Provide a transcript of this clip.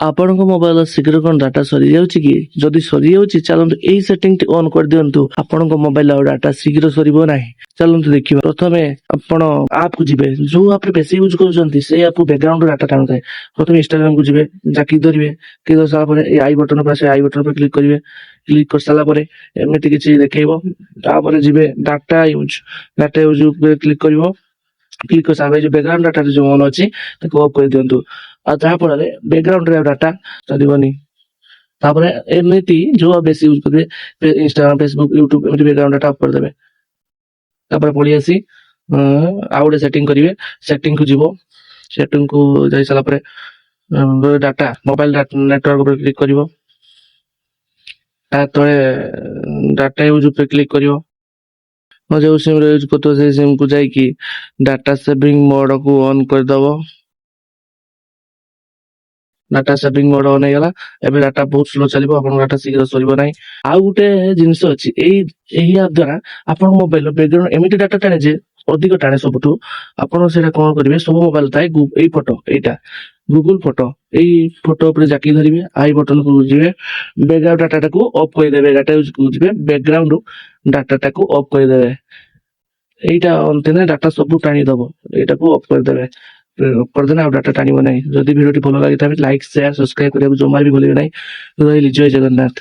ଆପଣଙ୍କ ମୋବାଇଲ ଶୀଘ୍ର କଣ ଡାଟା ସରିଯାଉଛି କି? ଯଦି ସରିଯାଉଛି ଚାଲନ୍ତୁ ଏଇ ସେଟିଂଟି ଅନ୍ କରିଦିଅନ୍ତୁ। ଆପଣଙ୍କ ମୋବାଇଲ ଆଉ ଡାଟା ଶୀଘ୍ର ସରିବ ନାହିଁ। ଚାଲନ୍ତୁ ଦେଖିବା। ପ୍ରଥମେ ଆପଣ ଆପ୍ କୁ ଯିବେ, ଯୋଉ ଆପ୍ ରେ ବେଶୀ ୟୁଜ କରୁଛନ୍ତି ସେଇ ଆପ୍ ବ୍ୟାକଗ୍ରାଉଣ୍ଡ ଡାଟା ଟାଣୁଥାଏ। ପ୍ରଥମେ ଇନଷ୍ଟାଗ୍ରାମ କୁ ଯିବେ, ଜାକି ଧରିବେ, କ୍ଲିକ୍ କରିସାରିଲା ପରେ ଏଇ ଆଇ ବଟନ ଉପରେ ସେ ଆଇ ବଟନ ଉପରେ କ୍ଲିକ୍ କରିବେ। କ୍ଲିକ୍ କରିସାରିଲା ପରେ ଏମିତି କିଛି ଦେଖେଇବ। ତାପରେ ଯିବେ ଡାଟା ୟୁଜ ଉପରେ କ୍ଲିକ୍ କରିବ। କ୍ଲିକ୍ କରିସାରିଲା ପରେ ଯୋଉ ବ୍ୟାକଗ୍ରାଉଣ୍ଡ ଡାଟା ଯୋଉ ଅନ୍ ଅଛି ତାକୁ ଅଫ୍ କରିଦିଅନ୍ତୁ। ଆଉ ଯାହା ଫଳରେ ବ୍ୟାକଗ୍ରାଉଣ୍ଡ ରେ ଡାଟା ଚାଲିବନି। ତାପରେ ଏମିତି ଯୋଉ ବେଶୀ ୟୁଜ କରିବେ ଇନଷ୍ଟାଗ୍ରାମ, ଫେସବୁକ୍, ୟୁଟ୍ୟୁବ ଏମିତି ବ୍ୟାକଗ୍ରାଉଣ୍ଡ ଡାଟା ଅଫ୍ କରିଦେବେ। ତାପରେ ପଳେଇ ଆସି ଆଉ ଗୋଟେ ସେଟିଂ କରିବେ। ସେଟିଂ କୁ ଯିବ, ସେଟିଂ କୁ ଯାଇ ସାରିଲା ପରେ ଡାଟା ମୋବାଇଲ ନେଟୱାର୍କ ଉପରେ କ୍ଲିକ୍ କରିବ। ତା ତଳେ ଡାଟା ୟୁଜ ଉପରେ କ୍ଲିକ୍ କରିବ। ଯୋଉ ସିମ୍ ରେ ୟୁଜ କରୁଥିବ ସେଇ ସିମ୍ କୁ ଯାଇକି ଡାଟା ସେଭିଂ ମୋଡ କୁ ଅନ୍ କରିଦବ। ଡାଟା ସେଭିଂ ମୋଡ ଅନ୍ ହେଇଗଲା। ଏବେ ଡାଟା ବହୁତ ସ୍ଲୋ ଚାଲିବ, ଆପଣଙ୍କ ଡାଟା ଶୀଘ୍ର ସରିବ ନାହିଁ। ଆଉ ଗୋଟେ ଜିନିଷ ଅଛି, ଏହି ଆପ୍ ଦ୍ଵାରା ଆପଣଙ୍କ ମୋବାଇଲ ବ୍ୟାକଗ୍ରାଉଣ୍ଡ ଏମିତି ଡାଟା ଟାଣେ ଯେ ଅଧିକ ଟାଣେ ସବୁଠୁ। ଆପଣ ସେଇଟା କଣ କରିବେ, ସବୁ ମୋବାଇଲ ଥାଏ ଏଇ ଫଟୋ, ଏଇଟା ଗୁଗୁଲ ଫଟୋ, ଏଇ ଫଟୋ ଉପରେ ଜାକି ଧରିବେ, ଆଇ ବଟନ କୁ ଯିବେ, ବ୍ୟାକଗ୍ରାଉଣ୍ଡ ଡାଟା ଟାକୁ ଅଫ୍ କରିଦେବେ। ଡାଟା ୟୁଜ କୁ ଯିବେ, ବ୍ୟାକଗ୍ରାଉଣ୍ଡ ଡାଟା ଟାକୁ ଅଫ୍ କରିଦେବେ। ଏଇଟା ଅନ୍ତିନେ ଡାଟା ସବୁ ଟାଣିଦବ। ଏଇଟାକୁ ଅଫ୍ କରିଦେବେ। କରିଦେଲେ ଆଉ ଡାଟା ଟାଣିବ ନାହିଁ। ଯଦି ଭିଡିଓଟି ଭଲ ଲାଗିଥାଏ ଲାଇକ୍, ସେୟାର, ସବସ୍କ୍ରାଇବ କରିବାକୁ ଜମା ବି ଭୁଲିବେ ନାହିଁ। ରହିଲି, ଜୟ ଜଗନ୍ନାଥ।